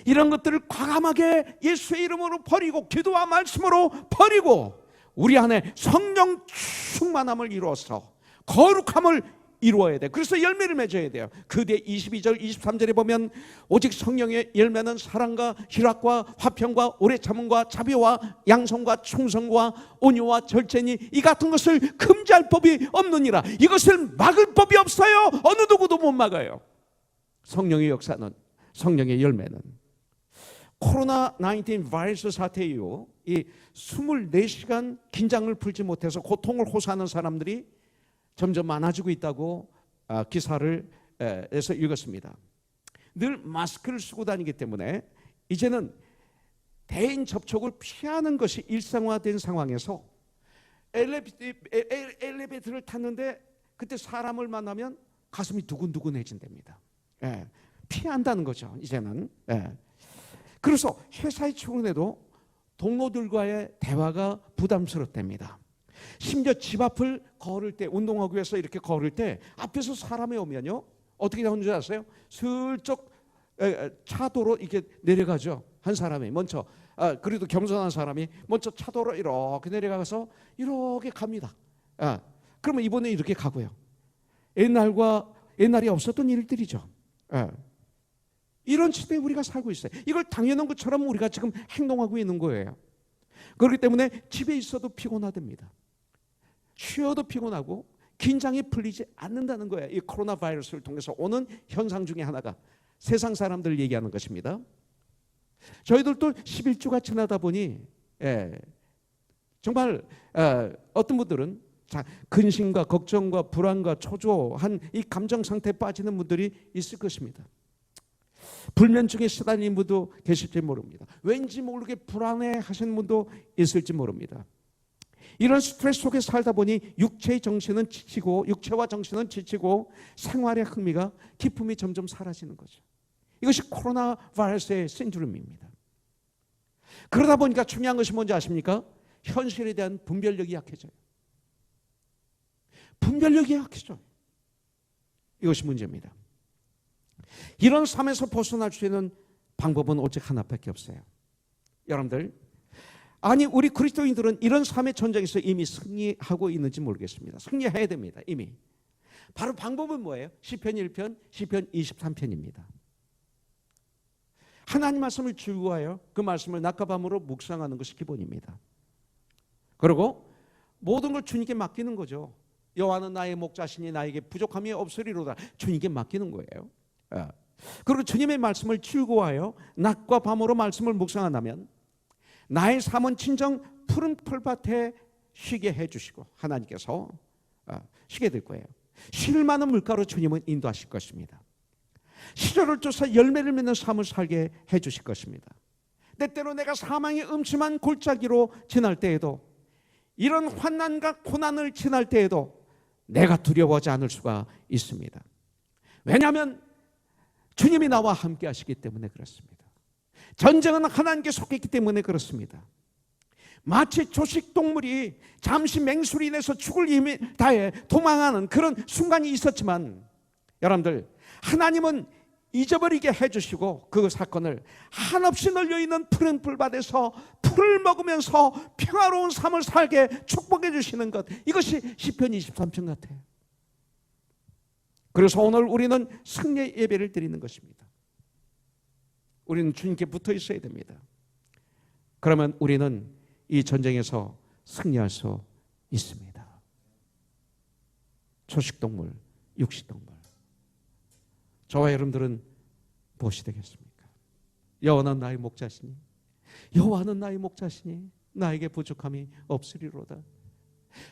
이런 것들을 과감하게 예수의 이름으로 버리고 기도와 말씀으로 버리고 우리 안에 성령 충만함을 이루어서 거룩함을 이루어야 돼요. 그래서 열매를 맺어야 돼요. 그 뒤에 22절 23절에 보면 오직 성령의 열매는 사랑과 희락과 화평과 오래 참음과 자비와 양성과 충성과 온유와 절제니 이 같은 것을 금지할 법이 없느니라. 이것을 막을 법이 없어요. 어느 누구도 못 막아요. 성령의 역사는, 성령의 열매는. 코로나19 바이러스 사태 이후 이 24시간 긴장을 풀지 못해서 고통을 호소하는 사람들이 점점 많아지고 있다고 기사를 에서 읽었습니다. 늘 마스크를 쓰고 다니기 때문에 이제는 대인 접촉을 피하는 것이 일상화된 상황에서 엘리베이터를 탔는데 그때 사람을 만나면 가슴이 두근두근해진답니다. 피한다는 거죠, 이제는. 그래서 회사에 출근해도 동료들과의 대화가 부담스럽답니다. 심지어 집 앞을 걸을 때, 운동하기 위해서 이렇게 걸을 때 앞에서 사람이 오면요 어떻게 나오는 줄 아세요? 슬쩍 차도로 이렇게 내려가죠. 한 사람이 먼저, 그래도 겸손한 사람이 먼저 차도로 이렇게 내려가서 이렇게 갑니다. 그러면 이번에 이렇게 가고요. 옛날이 없었던 일들이죠. 이런 시대에 우리가 살고 있어요. 이걸 당연한 것처럼 우리가 지금 행동하고 있는 거예요. 그렇기 때문에 집에 있어도 피곤하답니다. 쉬어도 피곤하고 긴장이 풀리지 않는다는 거예요. 이 코로나 바이러스를 통해서 오는 현상 중에 하나가 세상 사람들 얘기하는 것입니다. 저희들도 11주가 지나다 보니 정말 어떤 분들은 근심과 걱정과 불안과 초조한 이 감정 상태에 빠지는 분들이 있을 것입니다. 불면증에 시달리는 분도 계실지 모릅니다. 왠지 모르게 불안해 하시는 분도 있을지 모릅니다. 이런 스트레스 속에 살다 보니 육체와 정신은 지치고 생활의 흥미가 기쁨이 점점 사라지는 거죠. 이것이 코로나 바이러스의 신드롬입니다. 그러다 보니까 중요한 것이 뭔지 아십니까? 현실에 대한 분별력이 약해져요. 분별력이 약해져요. 이것이 문제입니다. 이런 삶에서 벗어날 수 있는 방법은 오직 하나밖에 없어요. 여러분들, 아니 우리 그리스도인들은 이런 삶의 전쟁에서 이미 승리하고 있는지 모르겠습니다. 승리해야 됩니다. 이미. 바로 방법은 뭐예요? 시편 1편, 시편 23편입니다. 하나님 말씀을 즐거워하여 그 말씀을 낮과 밤으로 묵상하는 것이 기본입니다. 그리고 모든 걸 주님께 맡기는 거죠. 여호와는 나의 목자시니 나에게 부족함이 없으리로다. 주님께 맡기는 거예요. 그리고 주님의 말씀을 즐거워하여 낮과 밤으로 말씀을 묵상한다면 나의 삶은 진정 푸른 풀밭에 쉬게 해주시고 하나님께서 쉬게 될 거예요. 쉴 만한 물가로 주님은 인도하실 것입니다. 시절을 쫓아 열매를 맺는 삶을 살게 해주실 것입니다. 때때로 내가 사망의 음침한 골짜기로 지날 때에도, 이런 환난과 고난을 지날 때에도 내가 두려워하지 않을 수가 있습니다. 왜냐하면 주님이 나와 함께 하시기 때문에 그렇습니다. 전쟁은 하나님께 속했기 때문에 그렇습니다. 마치 조식동물이 잠시 맹수로 인해서 죽을 힘이 다해 도망하는 그런 순간이 있었지만, 여러분들, 하나님은 잊어버리게 해주시고 그 사건을 한없이 널려있는 푸른 풀밭에서 풀을 먹으면서 평화로운 삶을 살게 축복해 주시는 것, 이것이 시편 23편 같아요. 그래서 오늘 우리는 승리의 예배를 드리는 것입니다. 우리는 주님께 붙어 있어야 됩니다. 그러면 우리는 이 전쟁에서 승리할 수 있습니다. 초식동물, 육식동물. 저와 여러분들은 무엇이 되겠습니까? 여호와는 나의 목자시니, 여호와는 나의 목자시니 나에게 부족함이 없으리로다.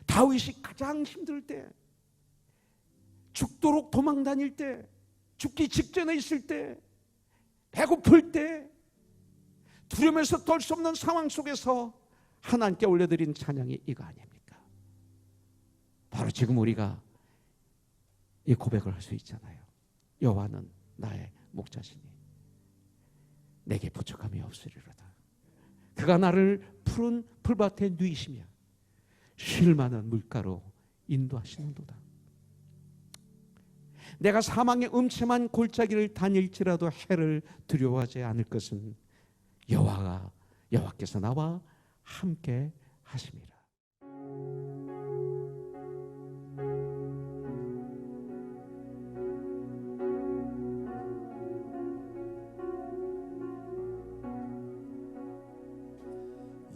다윗이 가장 힘들 때 죽도록 도망 다닐 때, 죽기 직전에 있을 때, 배고플 때, 두려움에서 떨 수 없는 상황 속에서 하나님께 올려드린 찬양이 이거 아닙니까? 바로 지금 우리가 이 고백을 할 수 있잖아요. 여호와는 나의 목자시니 내게 부족함이 없으리로다. 그가 나를 푸른 풀밭에 누이시며 쉴 만한 물가로 인도하시는도다. 내가 사망의 음침한 골짜기를 다닐지라도 해를 두려워하지 않을 것은 여호와께서 나와 함께 하심이라.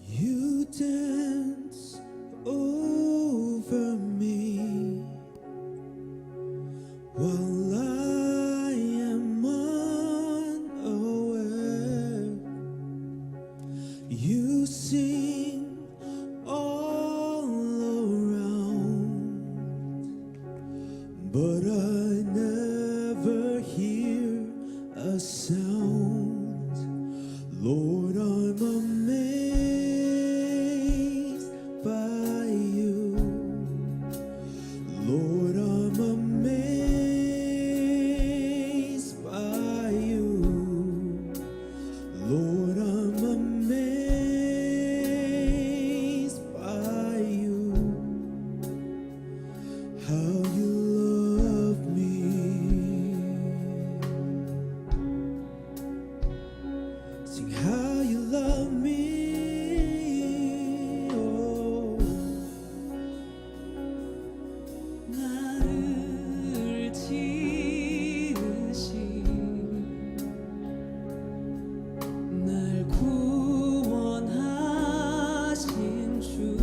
You dance over me while I am unaware. You sing all around, but I never hear a sound. Lord, I'm amazed by you. Lord, I'm amazed by you. Lord, I'm amazed by you. How you love me. Sing how you love me. Oh. 나를 지으신 날 구원하신 주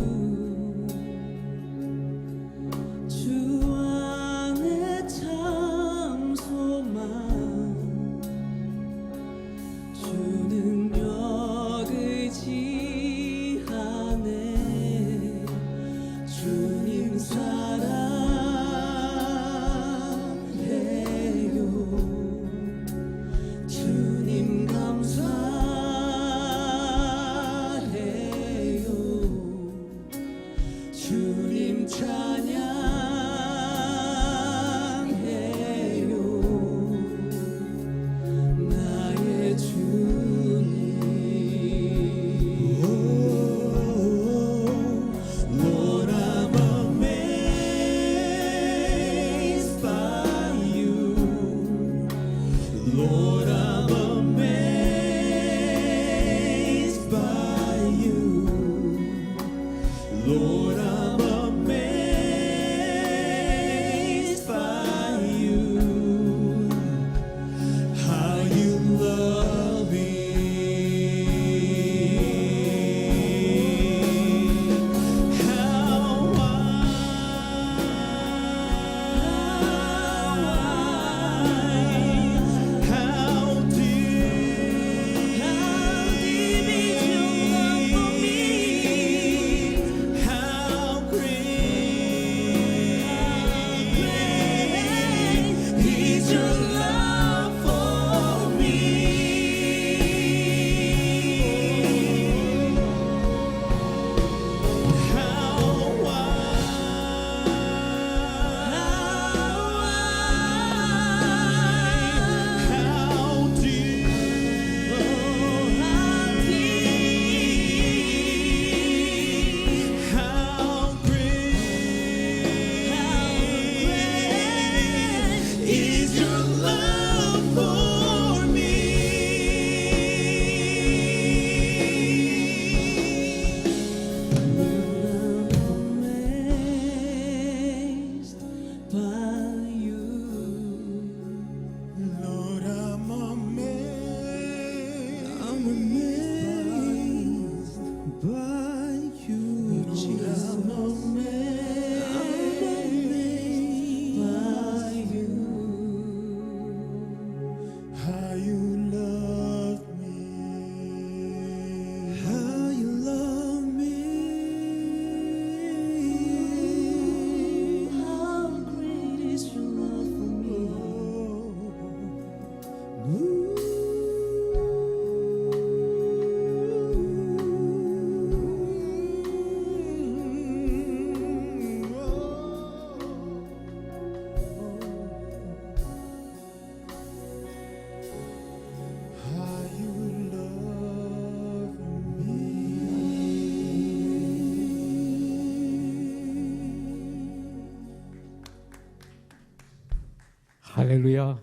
할렐루야.